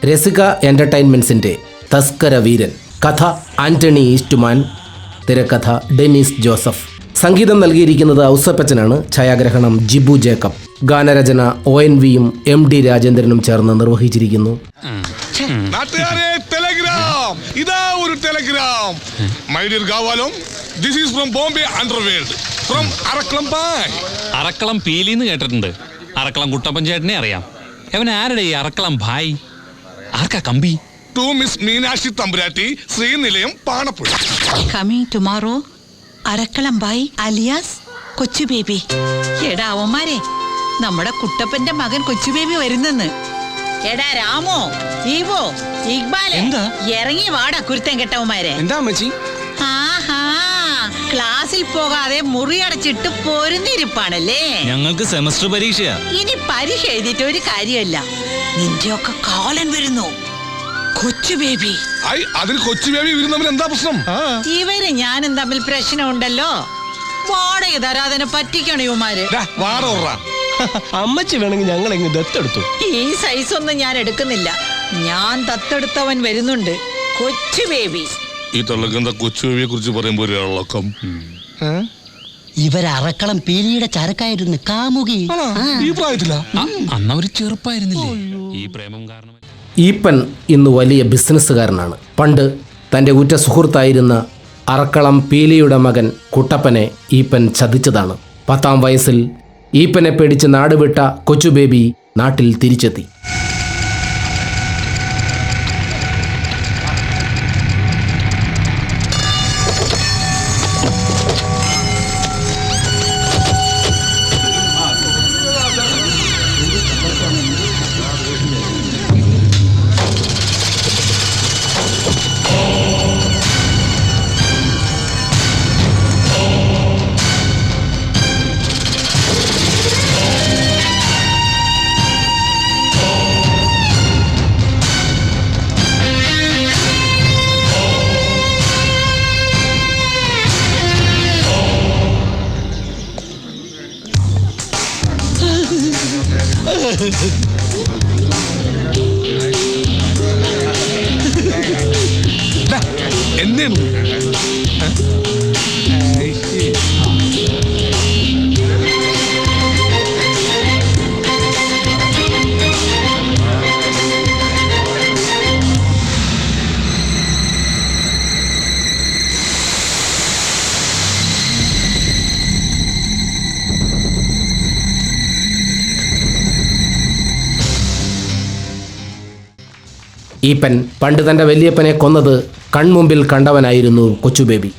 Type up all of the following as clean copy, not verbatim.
രസിക എൻ്റർടൈൻമെൻറ്റ്സിൻ്റെ തസ്കര വീരൻ. കഥ ആൻ്റണി ഈസ്റ്റ്മാൻ, തിരക്കഥ Dennis Joseph. സംഗീതം നൽകിയിരിക്കുന്നത് ഔസപ്പച്ചനാണ്. ഛായാഗ്രഹണം ജിബു ജേക്കബ്. ഗാനരചന ONVയും MD രാജേന്ദ്രനും ചേർന്ന് നിർവഹിച്ചിരിക്കുന്നു. ഇതാ ഒരു ടെലഗ്രാം. മൈ ഡിയർ ഗാവാലം, this is from Bombay underworld, from Arakkalam Bhai. Arakkalam പീലിന്ന് കേട്ടിട്ടുണ്ട്. അറക്കളം കുട്ടപ്പൻ ചേട്ടനെ അറിയാം. അവൻ ആരുടെ ഈ അറക്കളം ഭായ്? ആർക്കാ കമ്പി? To miss Meenakshi Thampuratti, Srinilayam, Panappuzha. Coming tomorrow Arakkalam Bai alias Kochu Baby. എടാ അവന്മാരെ, നമ്മുടെ കുട്ടപ്പന്റെ മകൻ കൊച്ചു ബേബി വരുന്നെന്ന്. എടാ രാമോ, ഈവോ, ഇക്ബാലെ, ഇറങ്ങി വാടാ കുരുത്തൻ കെട്ടവന്മാരെ. എന്താ അമ്മച്ചി? ആഹാ, ക്ലാസ്സിൽ പോകാതെ മുറി അടച്ചിട്ട് പൊരുന്നിരിപ്പാണല്ലേ. ഞങ്ങൾക്ക് സെമസ്റ്റർ പരീക്ഷയാ. ഇനി പരീക്ഷ എഴുതിയിട്ട് ഒരു കാര്യമല്ല. നിന്റെയൊക്കെ കാലൻ വരുന്നു കൊച്ചു ബേബി. അതിന് കൊച്ചു ബേബി വരുന്നവൻ എന്താ പ്രശ്നം? ഇവര് ഞാനും തമ്മിൽ പ്രശ്നമുണ്ടല്ലോ. വാടക തരാതെ പറ്റിക്കണോ ഇവന്മാര്? അമ്മച്ചി വേണമെങ്കിൽ ഞങ്ങൾ എങ്ങനെ ദത്തെടുത്തു. ഈ സൈസ് ഒന്നും ഞാൻ എടുക്കുന്നില്ല. ഞാൻ ദത്തെടുത്തവൻ വരുന്നുണ്ട്, കൊച്ചു ബേബി. ഈ തള്ളക്കെന്താ കൊച്ചു ബേബിയെ കുറിച്ച് പറയുമ്പോ ഇളക്കം? ഇവരറക്കളം പീലിയുടെ ചരക്കായിരുന്നു, കാമുകി. ഈ പ്രായത്തിലാ? അന്ന് ഒരു ചെറുപ്പായിരുന്നില്ലേ? ഈ പ്രേമം കാരണം ഈപ്പൻ ഇന്ന് വലിയ ബിസിനസ്സുകാരനാണ്. പണ്ട് തൻ്റെ ഉറ്റ സുഹൃത്തായിരുന്ന അറക്കളം പീലിയുടെ മകൻ കുട്ടപ്പനെ ഈപ്പൻ ചതിച്ചതാണ്. 10ാം വയസ്സിൽ ഈപ്പനെ പേടിച്ച് നാടുവിട്ട കൊച്ചു ബേബി നാട്ടിൽ തിരിച്ചെത്തി. എന്താണ്? ഈപ്പൻ പണ്ട് തൻ്റെ വല്യപ്പനെ കൊന്നത് കൺമുമ്പിൽ കണ്ടവനായിരുന്നു കൊച്ചുബേബി.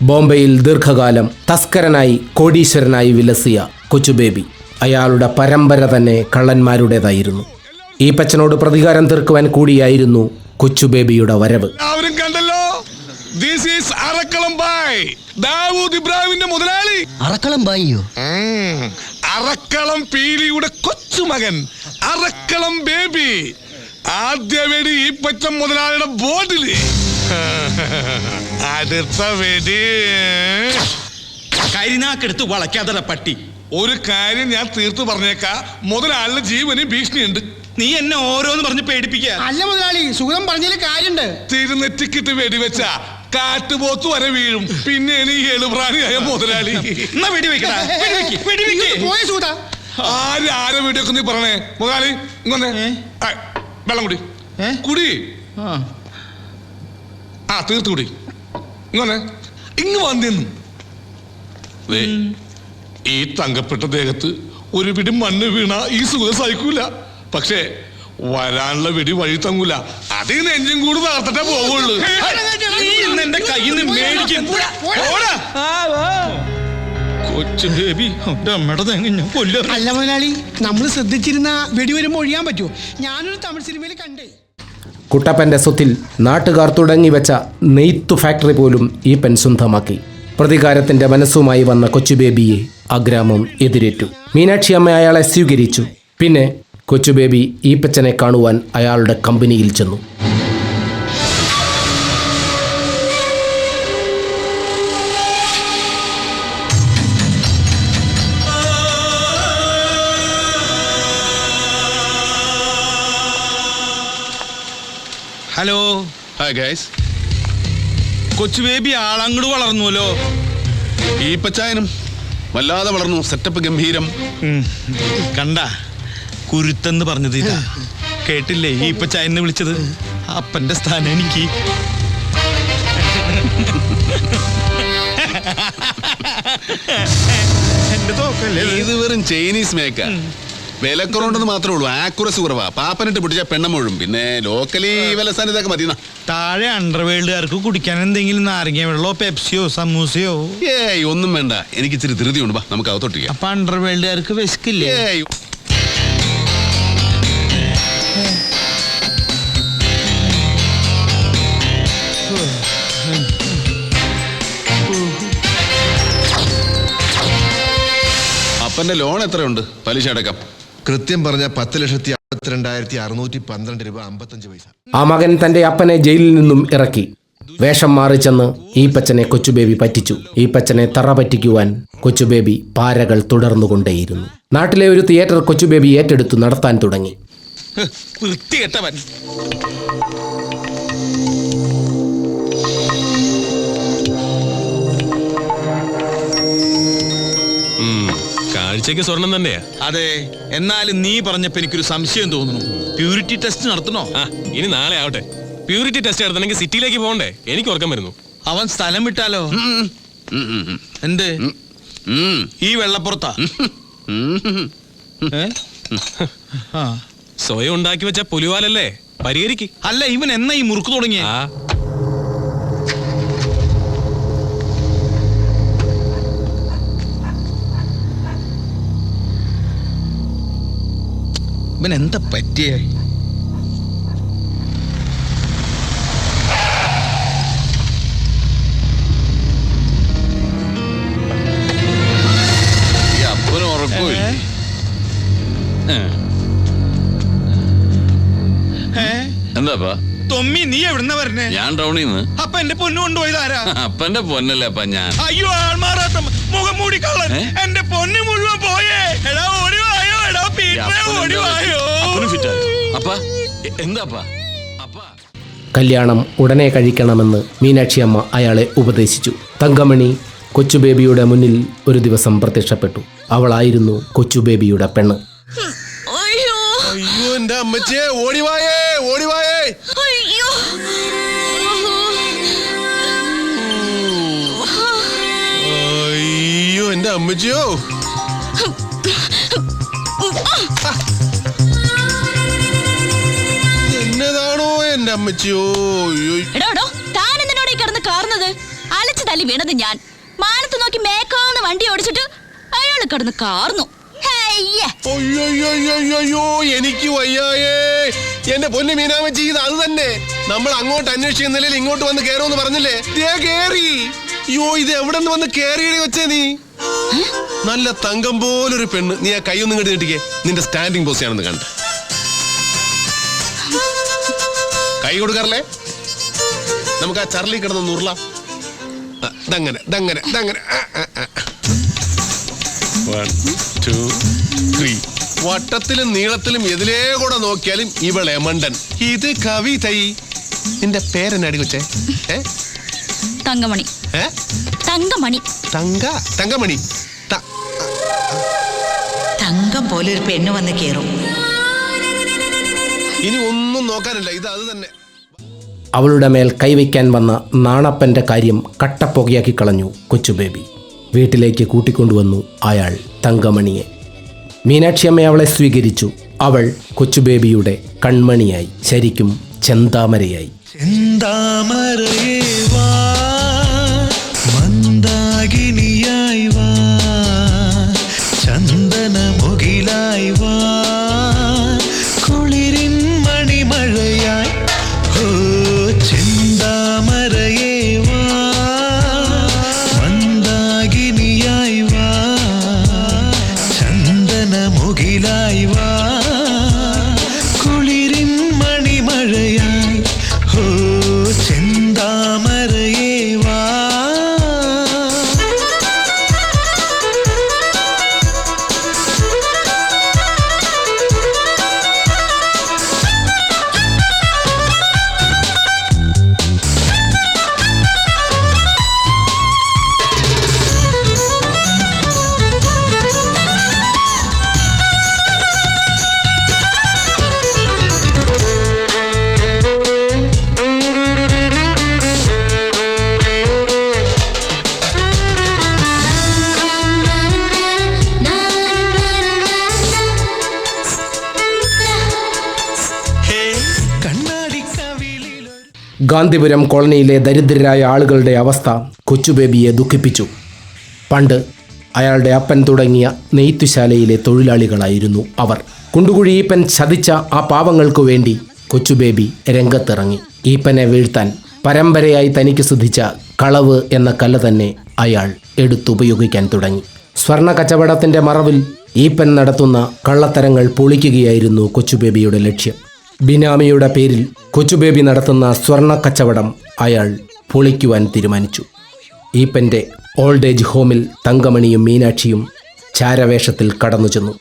ബോംബെയിൽ ദീർഘകാലം തസ്കരനായി കോടീശ്വരനായി വിലസിയ കൊച്ചുബേബി അയാളുടെ പരമ്പര തന്നെ കള്ളന്മാരുടേതായിരുന്നു. ഈപ്പച്ചനോട് പ്രതികാരം തീർക്കുവാൻ കൂടിയായിരുന്നു കൊച്ചുബേബിയുടെ വരവ്. എല്ലാവരും കണ്ടല്ലോ, ദിസ് ഈസ് അറക്കളം ബായ്, ദാവൂദ് ഇബ്രാഹിമിന്റെ മുതലാളി. അറക്കളം ബായിയോ? അറക്കളം പീലിയുടെ കൊച്ചുമകൻ അറക്കളം ബേബി. ആദ്യ വെടി ഈ പച്ച മുതലാളിയുടെ ബോട്ടില്. അടുത്ത വെടി കരിനാക്കെടുത്ത് വളയ്ക്കാതെ പട്ടി. ഒരു കാര്യം ഞാൻ തീർത്തു പറഞ്ഞേക്കാ, മുതലാളിയുടെ ജീവന് ഭീഷണിയുണ്ട്. നീ എന്നെ ഓരോന്ന് പറഞ്ഞ് പേടിപ്പിക്കുക അല്ല മുതലാളി, സുഖം പറഞ്ഞതിൽ കാര്യണ്ട്. തിരുനെറ്റിക്കിട്ട് വെടിവെച്ച കാട്ടുപോത്ത് വരെ വീഴും. പിന്നെ നീ എളുപ്രാണിയായ മുതലാളി. പോയ സൂത ആരെ വീഡിയൊക്കെ നീ പറഞ്ഞേ മുതലാളി. ഇങ്ങനെ വെള്ളം കുടി കുടി. തീർത്തു കുടി. ഇങ്ങനെ ഇങ്ങ് വന്നു. ഈ തങ്കപ്പെട്ട ദേഹത്ത് ഒരു പിടി മണ്ണ് വീണ ഈ സുഖം സഹിക്കൂല. പക്ഷേ വരാനുള്ള വെടി വഴി തങ്ങൂല. അതിൽ നെഞ്ചും കൂടി തകർത്തിട്ടേ പോവുള്ളൂ. എന്റെ കയ്യിൽ നിന്ന് മേടിക്കും. കൊച്ചു ബേബി അമ്മയുടെ തേങ്ങ ഞാൻ കൊല്ലു. അല്ല മുതലാളി, നമ്മൾ ശ്രദ്ധിച്ചിരുന്ന വെടി വരുമ്പോൾ ഒഴിയാൻ പറ്റുമോ? ഞാനൊരു തമിഴ് സിനിമയിൽ കണ്ടേ. കുട്ടപ്പൻ്റെ സ്വത്തിൽ നാട്ടുകാർ തുടങ്ങിവെച്ച നെയ്ത്തു ഫാക്ടറി പോലും ഈപ്പൻ സ്വന്തമാക്കി. പ്രതികാരത്തിൻ്റെ മനസ്സുമായി വന്ന കൊച്ചുബേബിയെ ആ ഗ്രാമം എതിരേറ്റു. മീനാക്ഷി അമ്മ അയാളെ സ്വീകരിച്ചു. പിന്നെ കൊച്ചുബേബി ഈപ്പച്ചനെ കാണുവാൻ അയാളുടെ കമ്പനിയിൽ ചെന്നു. ഹലോ. Hi guys. കൊച്ചു ബേബി ആളങ്ങോട് വളർന്നുവല്ലോ. ഈ പച്ചായനും വല്ലാതെ വളർന്നു. സെറ്റപ്പ് ഗംഭീരം. കണ്ട കുരുത്തെന്ന് പറഞ്ഞത് ഇതാ. കേട്ടില്ലേ ഈ പച്ചായനെ വിളിച്ചത്? അപ്പന്റെ സ്ഥാനം എനിക്ക്. എന്റെ തോക്കല്ലേ ഇത് വെറും ചൈനീസ് മേക്ക. വിലക്കുറവുണ്ടെന്ന് മാത്രമേ ഉള്ളൂ. ആക്യുറസി കുറവാ. പാപ്പനിട്ട് പിടിച്ച പെണ്ണം മുഴുവൻ. പിന്നെ ലോക്കലി വിലസാൻ ഇതൊക്കെ മതി. താഴെ അണ്ടർവേൾഡുകാർക്ക് കുടിക്കാൻ എന്തെങ്കിലും നാരങ്ങ വെള്ളമോ പെപ്സിയോ സമൂസയോ? ഏയ് ഒന്നും വേണ്ട. എനിക്ക് ഇച്ചിരി ധൃതിയുണ്ട്. വാ നമുക്ക് അകത്തോട്ടിരിക്കാം. അപ്പൊ അണ്ടർവേൾഡുകാർക്ക് വിശക്കില്ലേ? ഏയ് അപ്പന്റെ ലോൺ എത്രയുണ്ട്? പലിശ അടക്കം കൃത്യം പറഞ്ഞ 10,52,612 രൂപ 55 പൈസ. ആ മകൻ തന്റെ അപ്പനെ ജയിലിൽ നിന്നും ഇറക്കി. വേഷം മാറിച്ചെന്ന് ഈപ്പച്ചനെ കൊച്ചുബേബി പറ്റിച്ചു. ഈപ്പച്ചനെ തറ പറ്റിക്കുവാൻ കൊച്ചുബേബി പാരകൾ തുടർന്നുകൊണ്ടേയിരുന്നു. നാട്ടിലെ ഒരു തിയേറ്റർ കൊച്ചുബേബി ഏറ്റെടുത്തു നടത്താൻ തുടങ്ങി. വൃത്തികെട്ടവൻ. കാഴ്ചക്ക് സ്വർണം തന്നെയാ. അതെ, എന്നാലും നീ പറഞ്ഞപ്പോ എനിക്കൊരു സംശയം തോന്നുന്നു. പ്യൂരിറ്റി ടെസ്റ്റ് നടത്തണോ? ഇനി നാളെ ആവട്ടെ. പ്യൂരിറ്റി ടെസ്റ്റ് നടത്തണമെങ്കിൽ സിറ്റിയിലേക്ക് പോകണ്ടേ? എനിക്ക് ഉറക്കം വരുന്നു. അവൻ സ്ഥലം വിട്ടാലോ? എന്ത് ഈ വെള്ളപ്പുറത്താ? സ്വയം ഉണ്ടാക്കി വെച്ച പുലിവാലല്ലേ, പരിഹരിക്ക്. അല്ല, ഇവൻ എന്നാ ഈ മുറുക്ക് തുടങ്ങിയ? ഇവൻ എന്താ പറ്റിയേ? അപ്പനും ഉറപ്പില്ല. എന്താപ്പാ തൊമ്മി, നീ എവിടുന്ന പറഞ്ഞേ? ഞാൻ ടൗണിൽ നിന്ന്. അപ്പൊ എന്റെ പൊന്നു കൊണ്ടുപോയതാരാ? അപ്പന്റെ പൊന്നല്ലേ അപ്പ ഞാൻ. അയ്യോ, ആൾമാറാത്ത മുഖം മൂടി കള്ളൻ. എന്റെ പൊന്നു മുഴുവൻ പോയേ. എടാ ഓടിവായോ, എടാ പീറ്ററെ ഓടിവായോ. എന്താപ്പാ? കല്യാണം ഉടനെ കഴിക്കണമെന്ന് മീനാക്ഷി അമ്മ അയാളെ ഉപദേശിച്ചു. തങ്കമണി കൊച്ചുബേബിയുടെ മുന്നിൽ ഒരു ദിവസം പ്രത്യക്ഷപ്പെട്ടു. അവളായിരുന്നു കൊച്ചുബേബിയുടെ പെണ്ണ്. അയ്യോ എന്റെ അമ്മച്ചേ, ഓടിവായേ ഓടിവായേ. അയ്യോ, അയ്യോ എന്റെ അമ്മച്ചിയോ. എന്നതാണോ എന്റെ അമ്മച്ചിയോ. എടോ, താൻ എന്തിനോട് കിടന്ന് കാർന്നത്? അലച്ചു തല്ലി വീണത് ഞാൻ. മാനത്ത് നോക്കി മേക്കാന്ന് വണ്ടി ഓടിച്ചിട്ട് അയാൾ കിടന്ന് കാർന്നു. അയ്യോ എനിക്ക് വയ്യായേ. എന്റെ പൊന്നു മീനാമച്ചി, ഇത് അത് തന്നെ. നമ്മൾ അങ്ങോട്ട് അന്വേഷിക്കുന്ന നിലയിൽ ഇങ്ങോട്ട് വന്ന് കേറുമെന്ന് പറഞ്ഞില്ലേ? കേറി. അയ്യോ, ഇത് എവിടെ നിന്ന് വന്ന് കേറിയടി വെച്ചേ നീ? നല്ല തങ്കം പോലൊരു പെണ്ണ്. നീ ആ കൈയൊന്നും കെട്ടി നീട്ടിക്കേ. നിന്റെ സ്റ്റാൻഡിങ് പോസ്റ്റ് ആണെന്ന് കണ്ട്. കൈ കൊടുക്കാറില്ലേ? നമുക്ക് ആ ചർലി കിടന്ന് നുറലാം. ദങ്ങനെ ദങ്ങനെ ദങ്ങനെ. 1 2 3. വട്ടത്തിലും നീളത്തിലും എതിലേ കൂടെ നോക്കിയാലും ഇവളെ മണ്ടൻ. ഇത് കവിതൈ. നിന്റെ പേരെന്നാടി കൊച്ചേ? തങ്കമണി. തങ്കമണി. തങ്കമണി. തങ്കം പോലെ ഒരു പെണ്ണ് വന്ന് കേറും. ഇനി ഒന്നും നോക്കാനില്ല, ഇത് അത് തന്നെ. അവളുടെ മേൽ കൈവയ്ക്കാൻ വന്ന നാണപ്പൻ്റെ കാര്യം കട്ടപ്പുകയാക്കി കളഞ്ഞു കൊച്ചുബേബി. വീട്ടിലേക്ക് കൂട്ടിക്കൊണ്ടുവന്നു അയാൾ തങ്കമണിയെ. മീനാക്ഷിയമ്മ അവളെ സ്വീകരിച്ചു. അവൾ കൊച്ചുബേബിയുടെ കൺമണിയായി, ശരിക്കും ചെന്താമരയായി. മന്ദാകിനിയായി വാ, ചന്ദനമുകിലായി വാ, കുളിരിൻ മണിമഴയായി. ഓ ചെന്താമരയേ വാ, മന്ദാകിനിയായി വാ, ചന്ദനമുകിലായി വാ, കുളിരിൻ മണിമഴയായി. ഓ ചെന്താമരയേ ഗാന്ധിപുരം കോളനിയിലെ ദരിദ്രരായ ആളുകളുടെ അവസ്ഥ കൊച്ചുബേബിയെ ദുഃഖിപ്പിച്ചു. പണ്ട് അയാളുടെ അപ്പൻ തുടങ്ങിയ നെയ്ത്തുശാലയിലെ തൊഴിലാളികളായിരുന്നു അവർ. കുണ്ടുകുഴി ഈപ്പൻ ചതിച്ച ആ പാവങ്ങൾക്കു വേണ്ടി കൊച്ചുബേബി രംഗത്തിറങ്ങി. ഈപ്പനെ വീഴ്ത്താൻ പരമ്പരയായി തനിക്ക് സിദ്ധിച്ച കളവ് എന്ന കല്ല് തന്നെ അയാൾ എടുത്തുപയോഗിക്കാൻ തുടങ്ങി. സ്വർണ്ണ കച്ചവടത്തിൻ്റെ മറവിൽ ഈപ്പൻ നടത്തുന്ന കള്ളത്തരങ്ങൾ പൊളിക്കുകയായിരുന്നു കൊച്ചുബേബിയുടെ ലക്ഷ്യം. ബിനാമിയുടെ പേരിൽ കൊച്ചുബേബി നടത്തുന്ന സ്വർണ്ണ കച്ചവടം അയാൾ പൊളിക്കുവാൻ തീരുമാനിച്ചു. ഈപ്പൻ്റെ ഓൾഡ് ഏജ് ഹോമിൽ തങ്കമണിയും മീനാക്ഷിയും ചാരവേഷത്തിൽ കടന്നു ചെന്നു.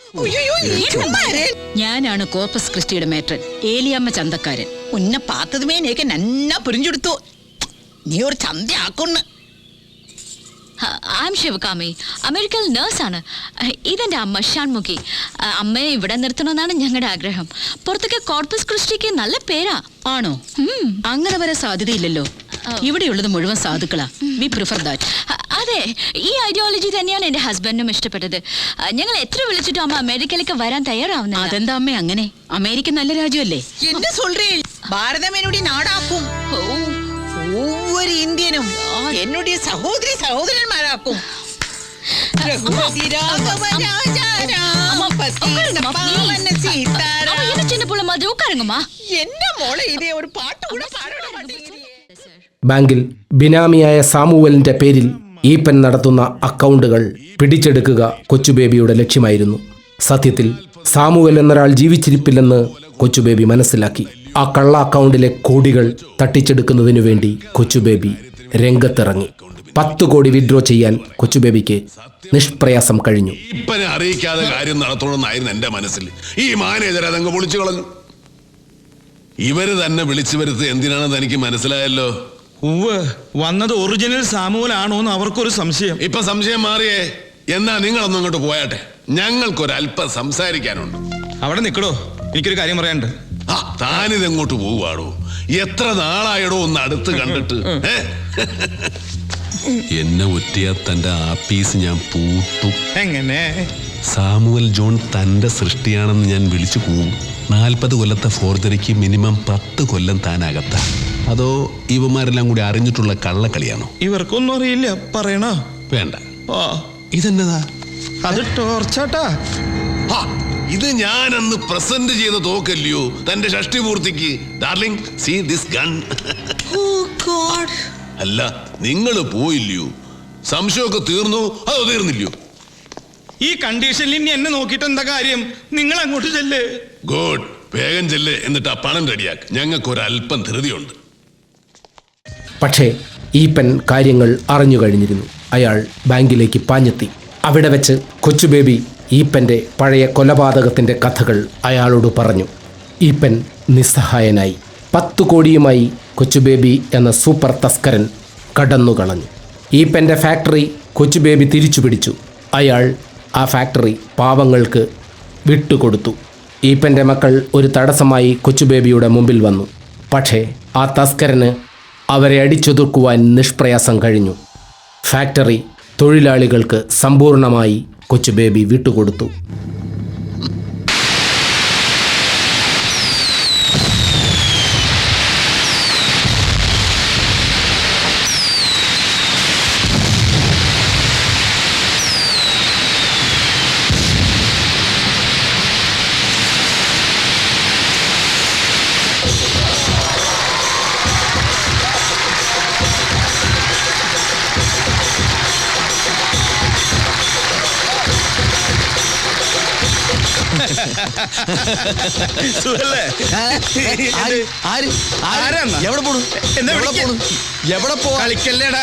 ഞാനാണ് കോർപ്പസ് ക്രിസ്റ്റിയുടെ മേട്രൻ, ഏലിയമ്മ ചന്തക്കാരൻ. ഉന്നെ പാത്തതുമേ നീക്ക് നന്നാ പുരിഞ്ഞെടുത്തു. നീ ഒരു ചന്തയാക്കുന്നു. ഐ എം ശിവകാമി, അമേരിക്കയിൽ നേഴ്സാണ്. ഇതെന്റെ അമ്മ ഷൺമുഖി. അമ്മയെ ഇവിടെ നിർത്തണമെന്നാണ് ഞങ്ങളുടെ ആഗ്രഹം. പുറത്തൊക്കെ കോർപ്പസ് ക്രിസ്റ്റിക്ക് നല്ല പേരാ. ആണോ? അങ്ങനെ വരെ സാധ്യതയില്ലല്ലോ. ഇവിടെയുള്ളത് മുഴുവൻ സാധുക്കളാ. V prefer that. അതെ, ഈ ഐഡിയോളജി തന്നെയാണ് എന്റെ ഹസ്ബൻഡിനും ഇഷ്ടപ്പെട്ടത്. ഞങ്ങൾ എത്ര വിളിച്ചിട്ടും അമ്മ അമേരിക്കയിലേക്ക് വരാൻ തയ്യാറാവുന്നില്ല. അതെന്താ അമ്മ അങ്ങനെ? അമേരിക്ക നല്ല രാജ്യമല്ലേ? என்ன சொல்றேன்? பாரதம் என்னுடைய நாடாக்கும். ஒவ்வொரு இந்தியனும் என்னுடைய சகோதரி சகோதரன்மாராக்கும். എന്റെ മോളെ ഇതേ ഒരു പാട്ട് കൂടെ പാടണം. ബാങ്കിൽ ബിനാമിയായ സാമുവലിന്റെ പേരിൽ ഈപ്പൻ നടത്തുന്ന അക്കൗണ്ടുകൾ പിടിച്ചെടുക്കുക കൊച്ചുബേബിയുടെ ലക്ഷ്യമായിരുന്നു. സത്യത്തിൽ സാമുവൽ എന്നൊരാൾ ജീവിച്ചിരിപ്പില്ലെന്ന് കൊച്ചുബേബി മനസ്സിലാക്കി. ആ കള്ള അക്കൗണ്ടിലെ കോടികൾ തട്ടിച്ചെടുക്കുന്നതിനു വേണ്ടി കൊച്ചുബേബി രംഗത്തിറങ്ങി. 10 കോടി വിഡ്രോ ചെയ്യാൻ കൊച്ചുബേബിക്ക് നിഷ്പ്രയാസം കഴിഞ്ഞു. ഇപ്പനെ അറിയിക്കാതെ കാര്യം നടത്തണമെന്നായിരുന്നു എന്റെ മനസ്സിൽ. ഈ മാനേജർ അതങ്ങ് പൊളിച്ചു കളഞ്ഞു. ഇവര് തന്നെ വിളിച്ചു വരുത്ത് എന്തിനാണെന്ന് എനിക്ക് മനസ്സിലായല്ലോ. വന്നത് ഒറിജിനൽ സാമുവലാണോന്ന് അവർക്കൊരു സംശയം. ഇപ്പൊ സംശയം മാറിയേ. എന്നാ നിങ്ങളൊന്നും അങ്ങോട്ട് പോയാട്ടെ, ഞങ്ങൾക്കൊരല്പം സംസാരിക്കാനുണ്ട്. അവിടെ നിക്കടോ, എനിക്കൊരു കാര്യം പറയാനുണ്ട്. താനിതെങ്ങോട്ട് പോവാടോ? എത്ര നാളായടോ ഒന്ന് അടുത്ത് കണ്ടിട്ട്. എന്നെ ഒറ്റയാ തന്റെ ആപ്പീസ് ഞാൻ പൂട്ടും. എങ്ങനെ? സാമുവൽ ജോൺ തന്റെ സൃഷ്ടിയാണെന്ന് ഞാൻ വിളിച്ചു പോവും. 40 കൊല്ലത്തെ ഫോർജറിക്ക് മിനിമം 10 കൊല്ലം താനകത്ത. അതോ ഇവന്മാരെല്ലാം കൂടി അറിഞ്ഞിട്ടുള്ള കള്ളക്കളിയാണോ? ഇവർക്കൊന്നും അറിയില്ല. പറയണോ? വേണ്ട. ഇതെന്നതാ? അത് ടോർച്ചാട്ടാ. ഇത് ഞാൻ അന്ന് പ്രസന്റ് ചെയ്ത തോക്കല്ലയോ തന്റെ ഷഷ്ടി പൂർത്തിക്ക്. Darling, see this gun. അല്ല, നിങ്ങൾ പോയില്ലയോ? സംശയമൊക്കെ തീർന്നു? അതോ തീർന്നില്ലയോ? ഈ കണ്ടീഷനിൽ ഇനി എന്നെ നോക്കിയിട്ട് എന്താ കാര്യം? നിങ്ങൾ അങ്ങോട്ട് ചെല്ലേ. ഗുഡ്, വേഗം ചെല്ലേ. എന്നിട്ട് ആ പണം റെഡിയാക്ക്. ഞങ്ങൾക്ക് ഒരല്പം ധൃതിയുണ്ട്. പക്ഷേ ഈപ്പൻ കാര്യങ്ങൾ അറിഞ്ഞു കഴിഞ്ഞിരുന്നു. അയാൾ ബാങ്കിലേക്ക് പാഞ്ഞെത്തി. അവിടെ വെച്ച് കൊച്ചുബേബി ഈപ്പൻ്റെ പഴയ കൊലപാതകത്തിൻ്റെ കഥകൾ അയാളോട് പറഞ്ഞു. ഈപ്പൻ നിസ്സഹായനായി. 10 കോടിയുമായി കൊച്ചുബേബി എന്ന സൂപ്പർ തസ്കരൻ കടന്നുകളഞ്ഞു. ഈപ്പൻ്റെ ഫാക്ടറി കൊച്ചുബേബി തിരിച്ചു പിടിച്ചു. അയാൾ ആ ഫാക്ടറി പാവങ്ങൾക്ക് വിട്ടുകൊടുത്തു. ഈപ്പൻ്റെ മക്കൾ ഒരു തടസ്സമായി കൊച്ചുബേബിയുടെ മുമ്പിൽ വന്നു. പക്ഷേ ആ തസ്കരന് അവരെ അടിച്ചൊതുക്കുവാൻ നിഷ്പ്രയാസം കഴിഞ്ഞു. ഫാക്ടറി തൊഴിലാളികൾക്ക് സമ്പൂർണമായി കൊച്ചുബേബി വിട്ടുകൊടുത്തു. എവിടെ പോണു? എവിടെ പോ? കളിക്കല്ലേടാ.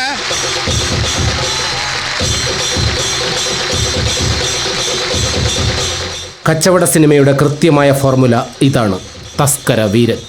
കച്ചവട സിനിമയുടെ കൃത്യമായ ഫോർമുല ഇതാണ്. തസ്കര വീരൻ.